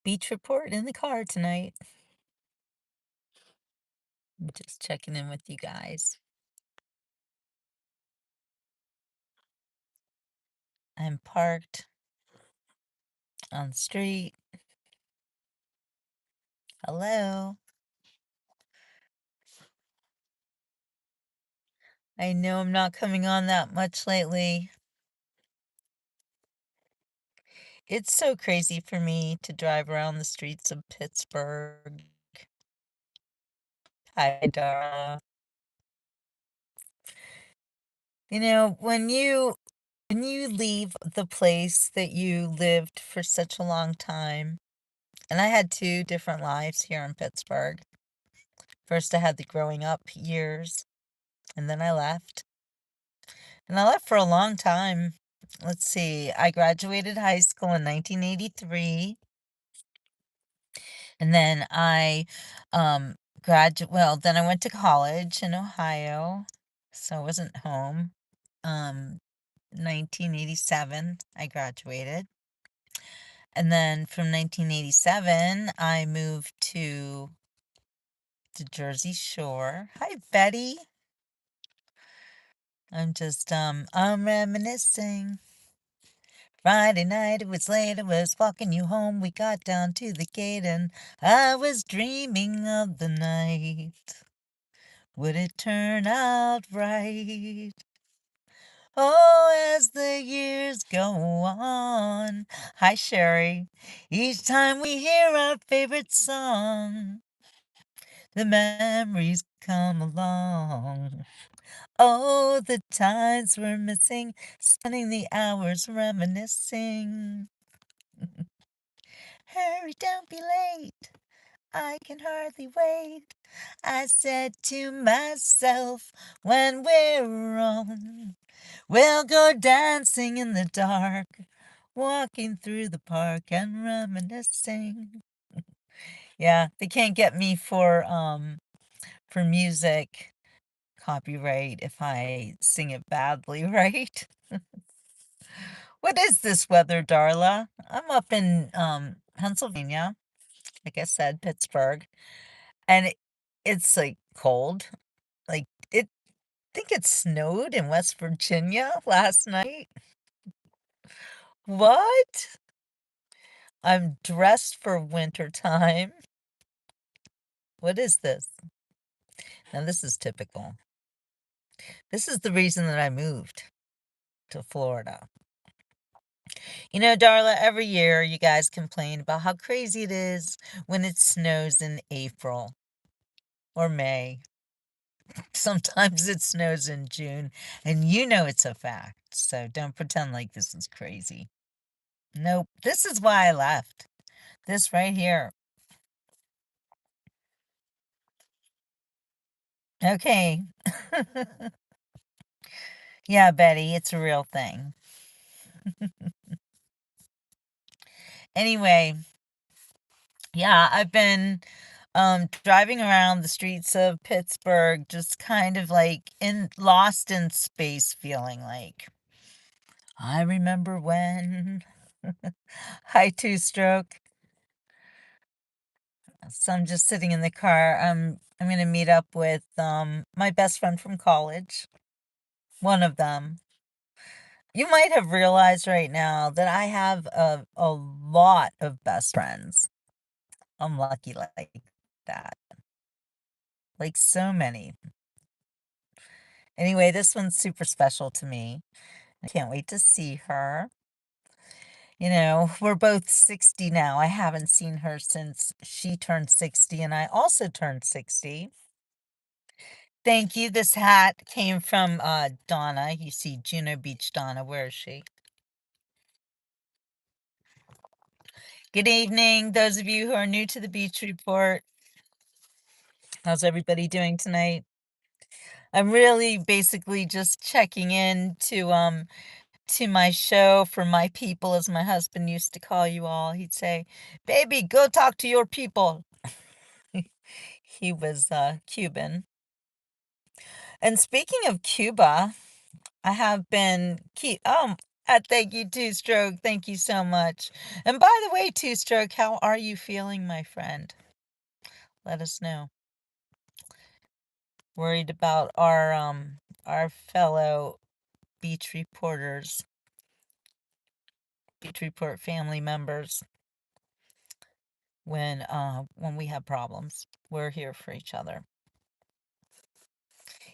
Beach report in the car tonight. I'm just checking in with you guys. I'm parked on the street. Hello. I know I'm not coming on that much lately. It's so crazy for me to drive around the streets of Pittsburgh. Hi, Dara. You know, when you leave the place that you lived for such a long time, and I had two different lives here in Pittsburgh. First, I had the growing up years, and then I left. And I left for a long time. Let's see, I graduated high school in 1983, and then then I went to college in Ohio, so I wasn't home. 1987, I graduated. And then from 1987, I moved to the Jersey Shore. Hi, Betty. I'm reminiscing. Friday night, it was late, I was walking you home. We got down to the gate and I was dreaming of the night. Would it turn out right? Oh, as the years go on. Hi, Sherry. Each time we hear our favorite song, the memories come along. Oh, the times we're missing, spending the hours reminiscing. Hurry, don't be late. I can hardly wait. I said to myself when we're alone, we'll go dancing in the dark, walking through the park and reminiscing. Yeah, they can't get me for music copyright if I sing it badly, right? What is this weather, Darla? I'm up in Pennsylvania, like I said, Pittsburgh, and it's like cold. Like it think it snowed in West Virginia last night. What? I'm dressed for winter time. What is this? Now this is typical. This is the reason that I moved to Florida. You know, Darla, every year you guys complain about how crazy it is when it snows in April or May. Sometimes it snows in June, and you know it's a fact, so don't pretend like this is crazy. Nope, this is why I left. This right here. Okay. Yeah, Betty, it's a real thing. Anyway, yeah, I've been driving around the streets of Pittsburgh just kind of like in lost in space feeling like I remember when. Hi, two stroke. So I'm just sitting in the car. I'm gonna meet up with my best friend from college. One of them. You might have realized right now that I have a lot of best friends. I'm lucky like that. Like so many. Anyway, this one's super special to me. I can't wait to see her. You know, we're both 60 now. I haven't seen her since she turned 60 and I also turned 60. Thank you. This hat came from Donna. You see Juno Beach Donna. Where is she? Good evening, those of you who are new to the Beach Report. How's everybody doing tonight? I'm really basically just checking in to my show for my people, as my husband used to call you all. He'd say, "Baby, go talk to your people." He was Cuban. And speaking of Cuba, I have been Thank you, Two Stroke. Thank you so much. And by the way, Two Stroke, how are you feeling, my friend? Let us know. Worried about our fellow beach reporters, beach report family members when we have problems. We're here for each other.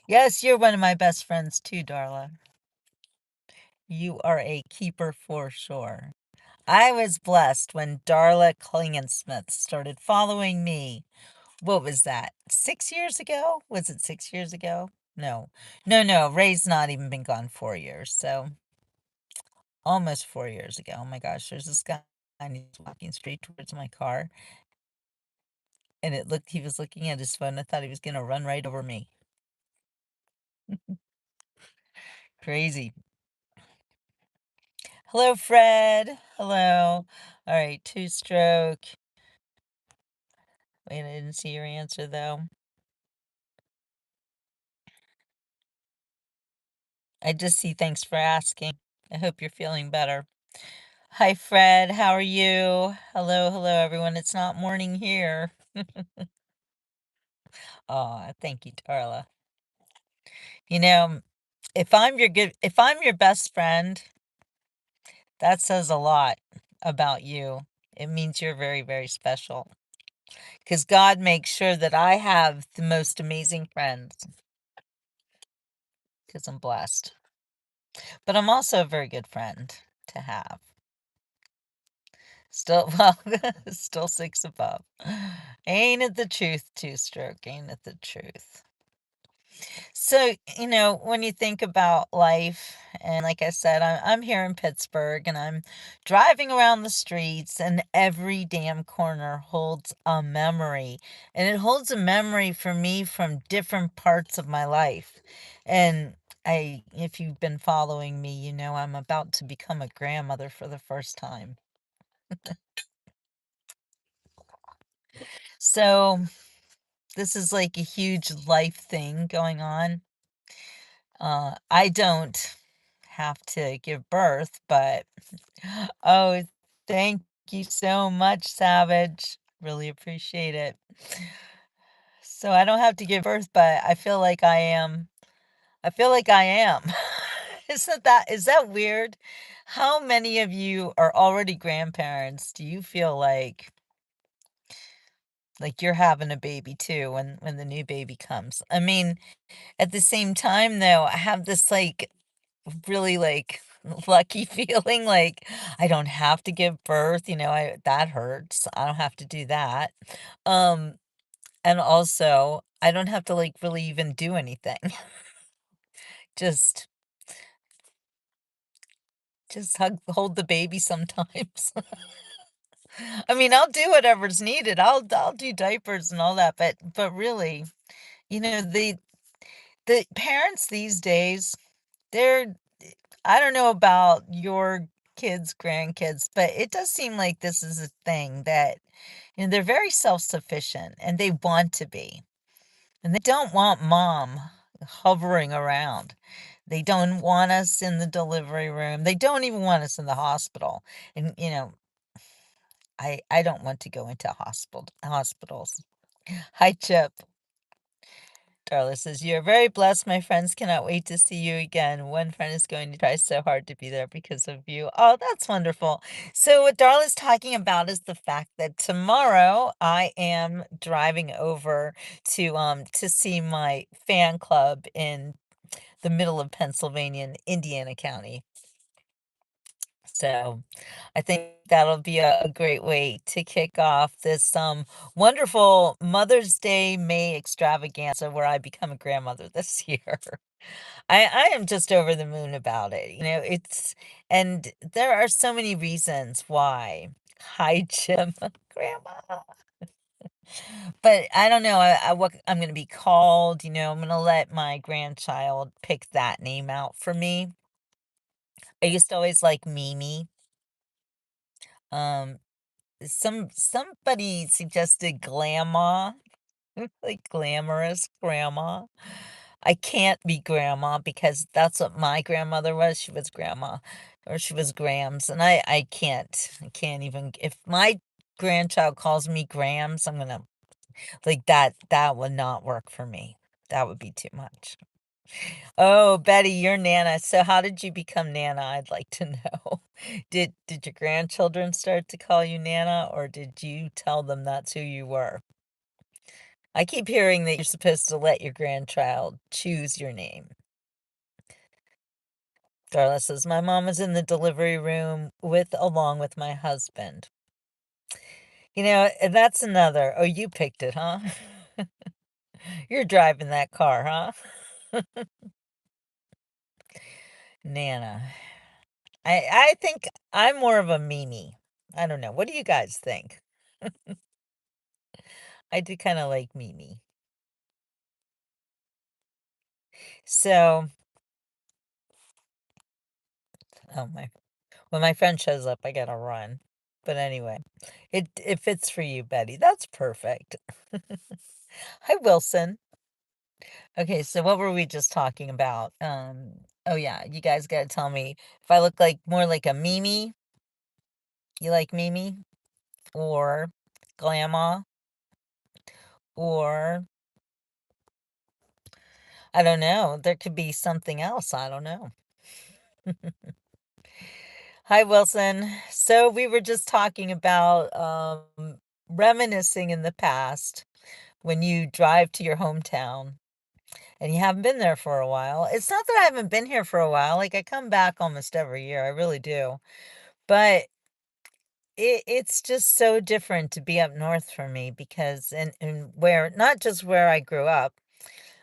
Yes, you're one of my best friends too, Darla. You are a keeper for sure. I was blessed when Darla Klingensmith started following me. What was that? 6 years ago? Was it 6 years ago? No. No, no. Ray's not even been gone 4 years. So almost 4 years ago. Oh my gosh, there's this guy and he's walking straight towards my car. And he was looking at his phone. I thought he was gonna run right over me. Crazy. Hello, Fred. Hello. All right, Two Stroke. Wait, I didn't see your answer though. I just see thanks for asking. I hope you're feeling better. Hi, Fred. How are you? Hello, hello, everyone. It's not morning here. Aw, thank you, Darla. You know, if I'm your best friend, that says a lot about you. It means you're very, very special. Because God makes sure that I have the most amazing friends. Because I'm blessed. But I'm also a very good friend to have. Still, well, still six above. Ain't it the truth, Two Stroke? Ain't it the truth? So, when you think about life, and like I said, I'm here in Pittsburgh and I'm driving around the streets, and every damn corner holds a memory. And it holds a memory for me from different parts of my life. And if you've been following me, you know I'm about to become a grandmother for the first time. So, this is like a huge life thing going on. I don't have to give birth, but oh, thank you so much, Savage. Really appreciate it. So I don't have to give birth, but I feel like I am. I feel like I am. Is that weird? How many of you are already grandparents? Do you feel like you're having a baby too when the new baby comes? I mean, at the same time though, I have this really, lucky feeling, like, I don't have to give birth, that hurts, I don't have to do that, um, and also, I don't have to, really even do anything. Just just hold the baby sometimes. I mean, I'll do whatever's needed, I'll do diapers and all that, but really, the parents these days, they're I don't know about your kids, grandkids, but it does seem like this is a thing that, they're very self-sufficient and they want to be. And they don't want mom hovering around. They don't want us in the delivery room. They don't even want us in the hospital. And, I don't want to go into hospitals. Hi, Chip. Darla says, "You're very blessed. My friends cannot wait to see you again. One friend is going to try so hard to be there because of you." Oh, that's wonderful. So, what Darla's talking about is the fact that tomorrow I am driving over to see my fan club in the middle of Pennsylvania in Indiana County. So, I think that'll be a great way to kick off this wonderful Mother's Day May extravaganza where I become a grandmother this year. I am just over the moon about it. And there are so many reasons why. Hi, Jim, Grandma. But I don't know what I'm going to be called. I'm going to let my grandchild pick that name out for me. I used to always like Mimi. Um, somebody suggested Glamma, like glamorous grandma. I can't be grandma because that's what my grandmother was. She was grandma or she was Grams, and I can't. I can't even if my grandchild calls me Grams, I'm gonna like that would not work for me. That would be too much. Oh, Betty, you're Nana. So how did you become Nana? I'd like to know. Did your grandchildren start to call you Nana, or did you tell them that's who you were? I keep hearing that you're supposed to let your grandchild choose your name. Darla says, my mom was in the delivery room along with my husband. That's another. Oh, you picked it, huh? You're driving that car, huh? Nana. I think I'm more of a Mimi. I don't know. What do you guys think? I do kind of like Mimi. So, oh my, when my friend shows up, I gotta run. But anyway, it fits for you, Betty. That's perfect. Hi, Wilson. Okay, so what were we just talking about? Oh yeah, you guys gotta tell me if I look like more like a Mimi. You like Mimi or Grandma or I don't know. There could be something else. I don't know. Hi, Wilson. So we were just talking about reminiscing in the past when you drive to your hometown and you haven't been there for a while. It's not that I haven't been here for a while. Like I come back almost every year. I really do. But it's just so different to be up north for me because and where not just where I grew up.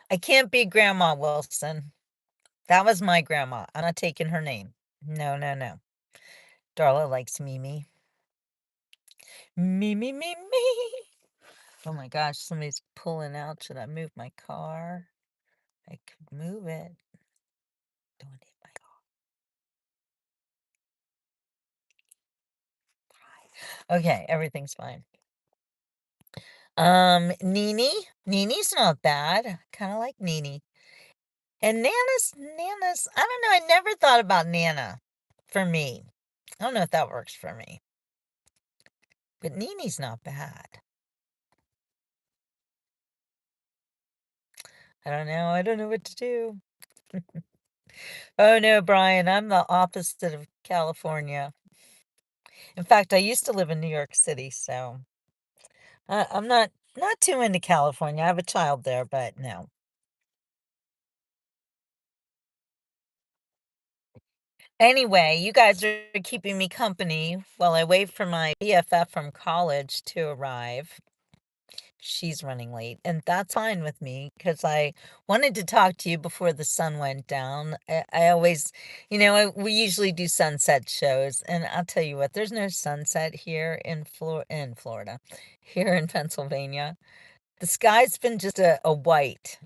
I can't be Grandma Wilson. That was my grandma. I'm not taking her name. No, no, no. Darla likes Mimi. Me, me, me, me. Oh my gosh, somebody's pulling out. Should I move my car? I could move it. Don't hit my car. Okay, everything's fine. Nini? Nini's not bad. Kind of like Nini. And Nana's, I don't know. I never thought about Nana for me. I don't know if that works for me. But Nini's not bad. I don't know. I don't know what to do. Oh no, Brian, I'm the opposite of California. In fact, I used to live in New York City, so I'm not too into California. I have a child there, but no. Anyway, you guys are keeping me company while I wait for my BFF from college to arrive. She's running late, and that's fine with me because I wanted to talk to you before the sun went down. I always, we usually do sunset shows, and I'll tell you what, there's no sunset here in Florida, here in Pennsylvania. The sky's been just a white.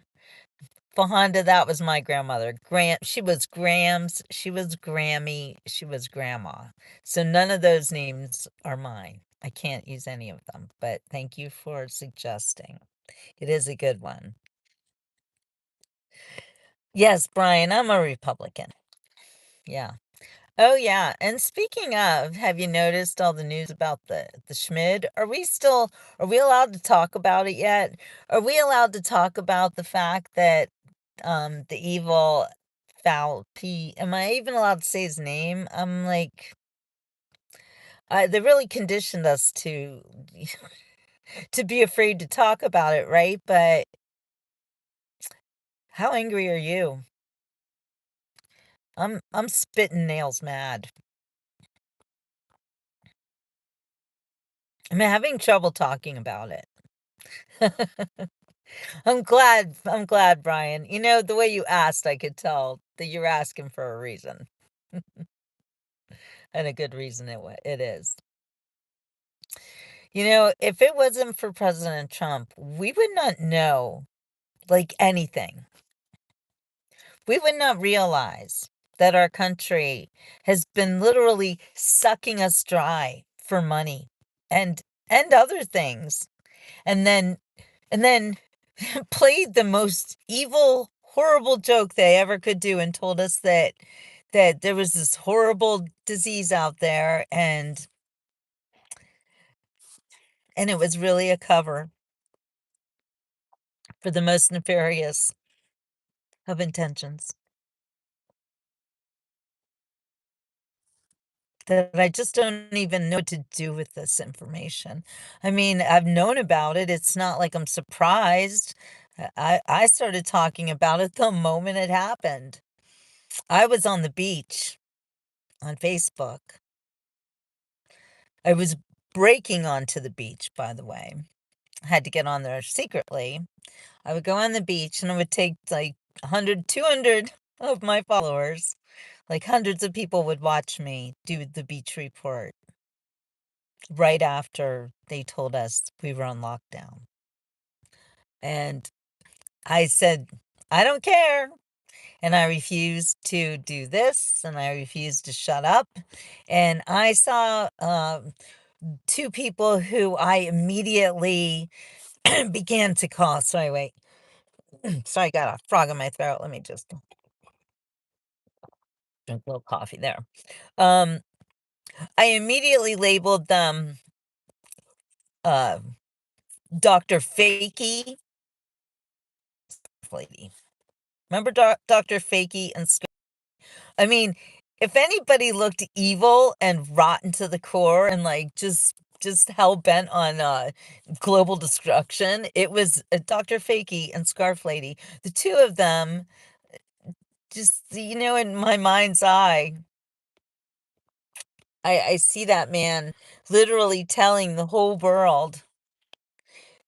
Fahonda, that was my grandmother. She was Grams, she was Grammy, she was Grandma. So none of those names are mine. I can't use any of them, but thank you for suggesting. It is a good one. Yes, Brian, I'm a Republican. Yeah. Oh yeah. And speaking of, have you noticed all the news about the Schmid? Are we allowed to talk about it yet? Are we allowed to talk about the fact that the evil foul P am I even allowed to say his name? I'm like they really conditioned us to to be afraid to talk about it, right? But how angry are you? I'm spitting nails mad. I'm having trouble talking about it. I'm glad, Brian. The way you asked, I could tell that you're asking for a reason. And a good reason it is. If it wasn't for President Trump, we would not know like anything. We would not realize that our country has been literally sucking us dry for money and other things. And then played the most evil, horrible joke they ever could do and told us that there was this horrible disease out there and it was really a cover for the most nefarious of intentions. That I just don't even know what to do with this information. I mean, I've known about it, it's not like I'm surprised. I started talking about it the moment it happened. I was on the beach on Facebook. I was breaking onto the beach, by the way. I had to get on there secretly. I would go on the beach and I would take like 100, 200 of my followers. Like hundreds of people would watch me do the beach report right after they told us we were on lockdown. And I said, I don't care. And I refused to do this and I refused to shut up. And I saw two people who I immediately began to call. Sorry, wait. Sorry, I got a frog in my throat. Let me just drink a little coffee there. Um, I immediately labeled them uh, Dr. Fakey lady. Remember Dr. Fakey and I mean, if anybody looked evil and rotten to the core and like just hell bent on global destruction, it was Dr. Fakey and Scarf Lady. The two of them, just in my mind's eye, I see that man literally telling the whole world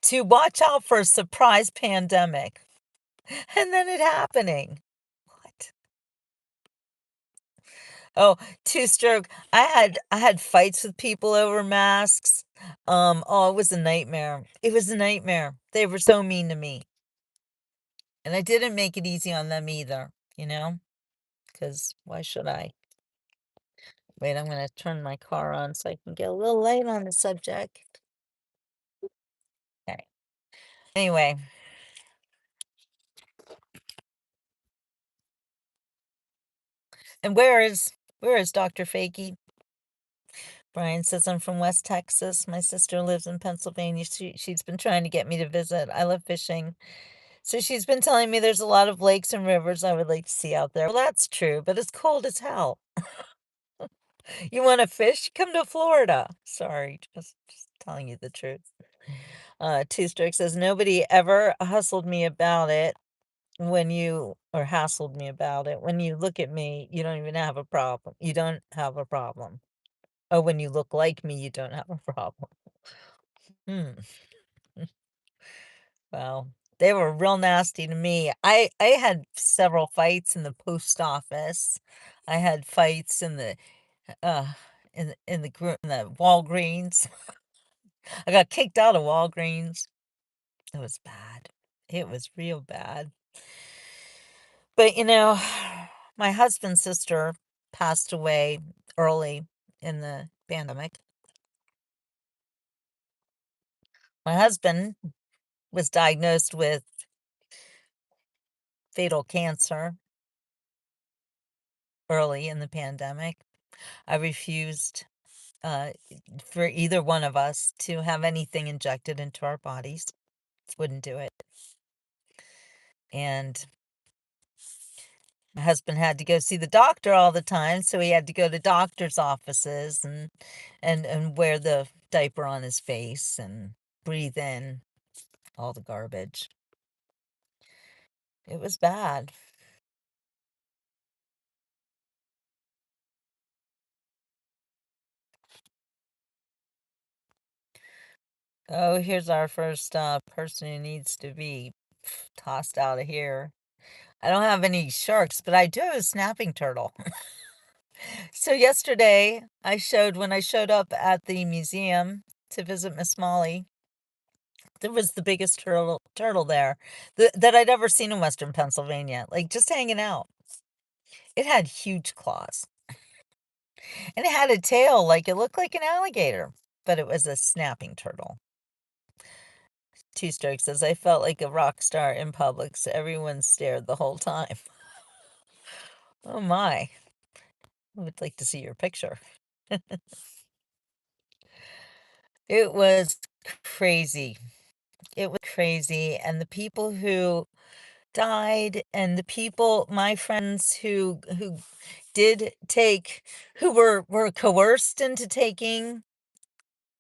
to watch out for a surprise pandemic, and then it happening. What? Oh, two-stroke. I had fights with people over masks. Oh, it was a nightmare. It was a nightmare. They were so mean to me. And I didn't make it easy on them either, you know? Because why should I? Wait, I'm gonna turn my car on so I can get a little light on the subject. Okay. Anyway, and where is Dr. Fakey? Brian says I'm from West Texas. My sister lives in Pennsylvania. She's been trying to get me to visit. I love fishing. So she's been telling me there's a lot of lakes and rivers I would like to see out there. Well, that's true, but it's cold as hell. You want to fish? Come to Florida. Sorry, just telling you the truth. Two Stroke says nobody ever hustled me about it or hassled me about it. When you look at me, you don't even have a problem. You don't have a problem. Oh, when you look like me, you don't have a problem. Hmm. Well, they were real nasty to me. I had several fights in the post office. I had fights uh in the Walgreens. I got kicked out of Walgreens. It was bad. It was real bad. But my husband's sister passed away early in the pandemic. My husband was diagnosed with fatal cancer early in the pandemic. I refused for either one of us to have anything injected into our bodies. Wouldn't do it. And my husband had to go see the doctor all the time, so he had to go to doctor's offices and wear the diaper on his face and breathe in all the garbage. It was bad. Oh, here's our first person who needs to be tossed out of here. I don't have any sharks, but I do have a snapping turtle. So yesterday, when I showed up at the museum to visit Miss Molly, there was the biggest turtle there that I'd ever seen in Western Pennsylvania, like just hanging out. It had huge claws and it had a tail like it looked like an alligator, but it was a snapping turtle. 2 strokes as I felt like a rock star in public, so everyone stared the whole time. Oh my, I would like to see your picture. It was crazy. It was crazy, and the people who died and the people my friends who did take who were coerced into taking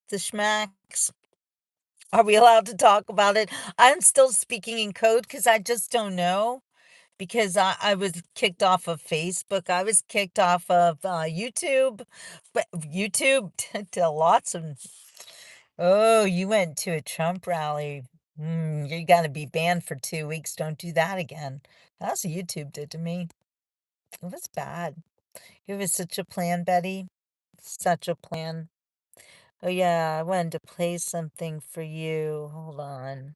the schmacks. Are we allowed to talk about it? I'm still speaking in code because I just don't know. Because I was kicked off of Facebook. I was kicked off of YouTube. But YouTube to lots of. Oh, you went to a Trump rally. You got to be banned for 2 weeks. Don't do that again. That's what YouTube did to me. It was bad. It was such a plan, Betty. Such a plan. Oh, yeah, I wanted to play something for you. Hold on.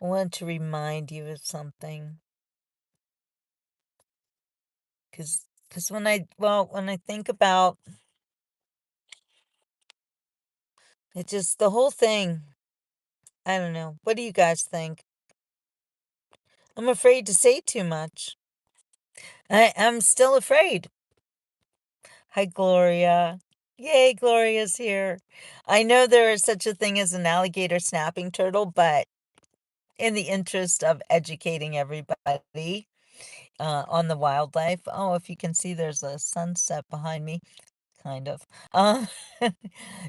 I wanted to remind you of something. Because when I think about it, just the whole thing, I don't know. What do you guys think? I'm afraid to say too much. I'm still afraid. Hi, Gloria. Yay, Gloria's here. I know there is such a thing as an alligator snapping turtle, but in the interest of educating everybody on the wildlife, oh, if you can see, there's a sunset behind me. Kind of.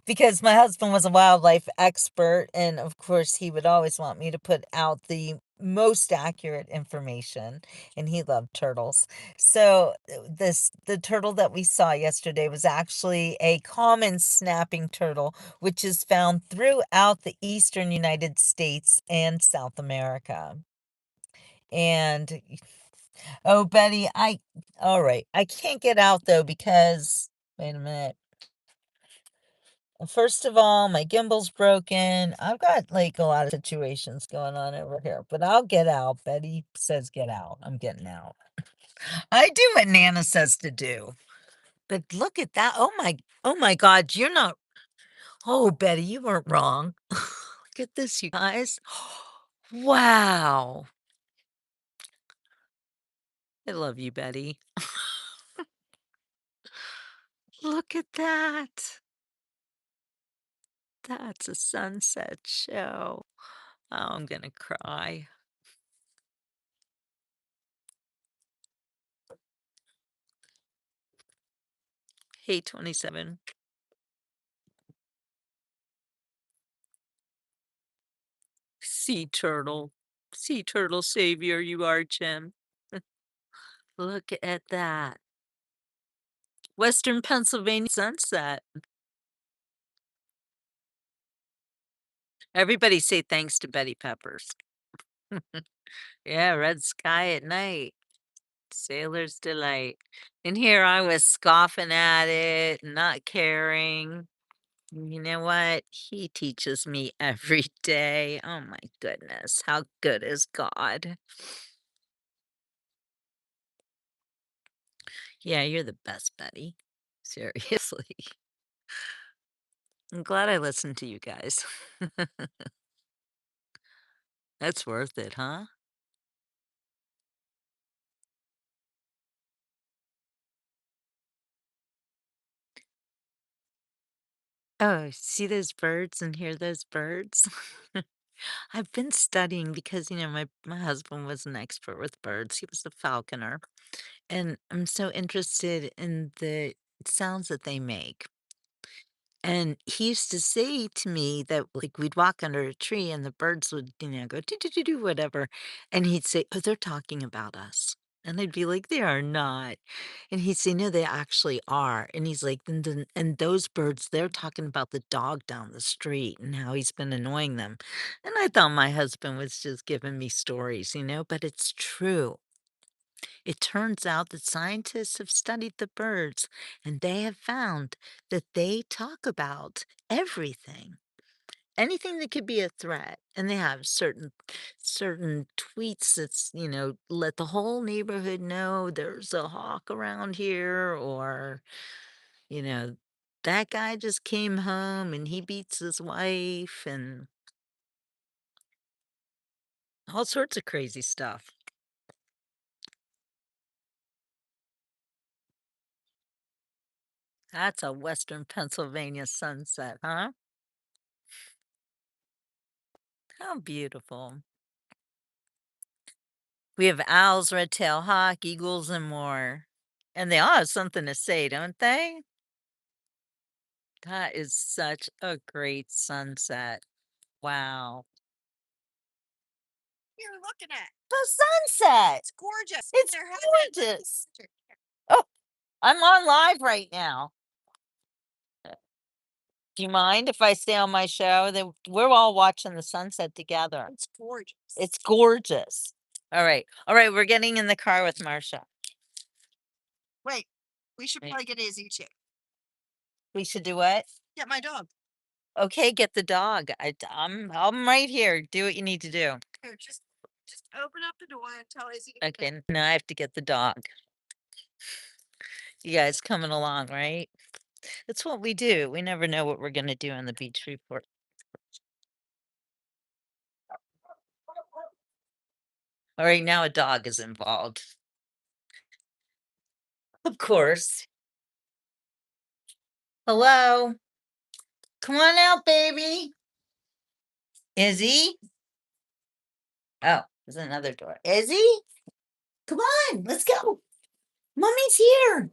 Because my husband was a wildlife expert, and of course, he would always want me to put out the most accurate information, and he loved turtles. So, the turtle that we saw yesterday was actually a common snapping turtle, which is found throughout the eastern United States and South America. And oh, Betty, all right, I can't get out though because wait a minute. First of all, my gimbal's broken. I've got like a lot of situations going on over here, but I'll get out. Betty says get out. I'm getting out. I do what Nana says to do. But look at that. Oh my God, you're not. Oh, Betty, you weren't wrong. Look at this, you guys. Wow. I love you, Betty. Look at that. That's a sunset show. Oh, I'm gonna cry. Hey, 27. Sea turtle. Sea turtle savior you are, Jim. Look at that. Western Pennsylvania sunset. Everybody say thanks to Betty Peppers. Yeah, red sky at night. Sailor's delight. And here I was scoffing at it, not caring. You know what? He teaches me every day. Oh my goodness. How good is God? Yeah, you're the best, Betty. Seriously. I'm glad I listened to you guys. That's worth it, huh? Oh, see those birds and hear those birds? I've been studying because, my husband was an expert with birds. He was a falconer, and I'm so interested in the sounds that they make. And he used to say to me that, like, we'd walk under a tree and the birds would, go do do do do whatever, and he'd say, "Oh, they're talking about us." And I'd be like, "They are not." And he'd say, "No, they actually are." And he's like, "And those birds, they're talking about the dog down the street and how he's been annoying them." And I thought my husband was just giving me stories, but it's true. It turns out that scientists have studied the birds and they have found that they talk about everything. Anything that could be a threat. And they have certain tweets that's, let the whole neighborhood know there's a hawk around here or, you know, that guy just came home and he beats his wife and All sorts of crazy stuff. That's a Western Pennsylvania sunset, huh? How beautiful. We have owls, red-tailed hawk, eagles, and more. And they all have something to say, don't they? That is such a great sunset. Wow. You're looking at. The sunset. It's gorgeous. It's They're having that gorgeous. picture. Oh, I'm on live right now. Do you mind if I stay on my show? We're all watching the sunset together. It's gorgeous. It's gorgeous. All right. All right, we're getting in the car with Marsha. Wait, we should Wait. probably get Izzy too. We should do what? Get my dog. Okay, get the dog. I'm right here. Do what you need to do. Here, just open up the door and tell Izzy to get Okay, now I have to get the dog. You guys coming along, right? That's what we do. We never know what we're gonna do on the beach report. All right, now a dog is involved. Of course. Hello. Come on out, baby. Izzy? Oh, there's another door. Izzy? Come on, let's go. Mommy's here.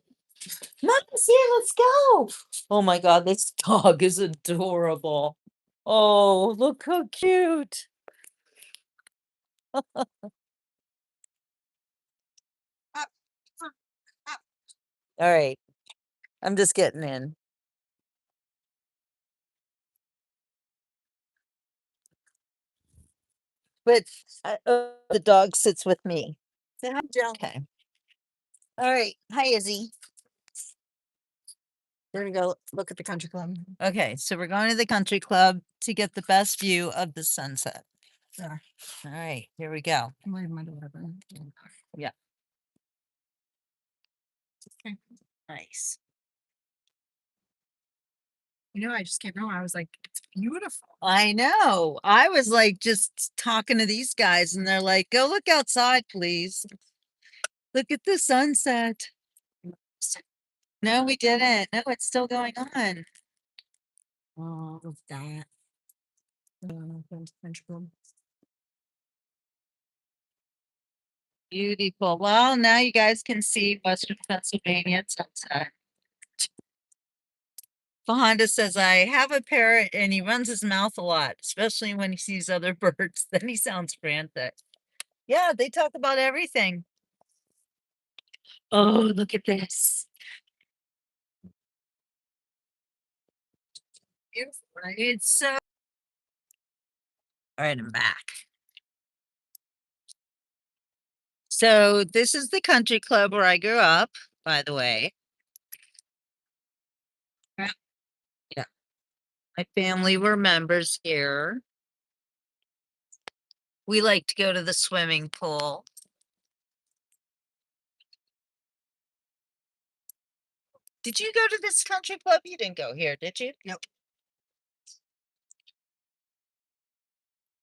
Mommy's here. Let's go. Oh my God, this dog is adorable. Oh, look how cute. Up, up, up. All right. I'm just getting in. But the dog sits with me. Say hi, Jill. Okay. All right. Hi, Izzy. We're gonna go look at the country club. Okay, so we're going to the country club to get the best view of the sunset. There. All right, here we go. I'm leaving my door open. Yeah. Okay. Nice. You know, I just came home. I was like, it's beautiful. I know. I was like just talking to these guys, and they're like, go look outside, please. Look at the sunset. No, we didn't. No, it's still going on. Oh, look at that. Country club. Beautiful. Well, now you guys can see Western Pennsylvania at sunset. Honda says, I have a parrot and he runs his mouth a lot, especially when he sees other birds. Then he sounds frantic. Yeah, they talk about everything. Oh, look at this. Beautiful, right? It's so. All right, I'm back. So this is the country club where I grew up, by the way. Yeah. My family were members here. We like to go to the swimming pool. Did you go to this country club? You didn't go here, did you? Nope.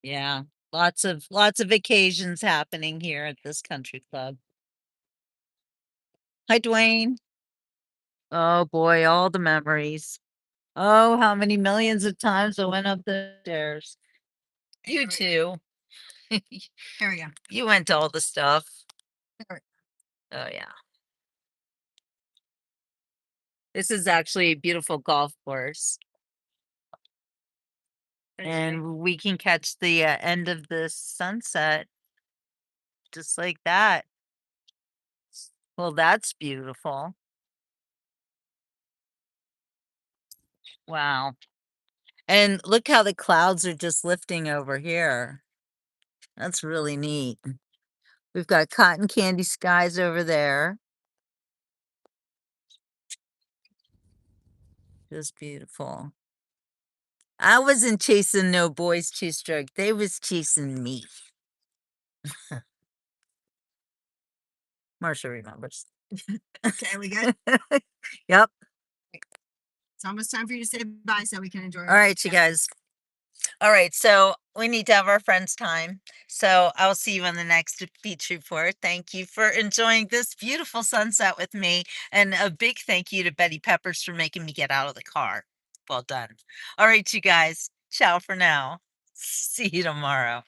Yeah, lots of occasions happening here at this country club. Hi, Dwayne. Oh boy, all the memories. Oh, how many millions of times I went up the stairs. You too. Here we go. You went to all the stuff. Alright. Oh yeah. This is actually a beautiful golf course. And we can catch the end of the sunset just like that. Well, that's beautiful. Wow. And look how the clouds are just lifting over here. That's really neat. We've got cotton candy skies over there. Just beautiful. I wasn't chasing no boys two-stroke. They was chasing me. Marsha remembers. Okay, we good? Yep. It's almost time for you to say bye so we can enjoy. All right, you guys. All right, so we need to have our friends time. So I'll see you on the next beach report. Thank you for enjoying this beautiful sunset with me. And a big thank you to Betty Peppers for making me get out of the car. Well done. All right, you guys. Ciao for now. See you tomorrow.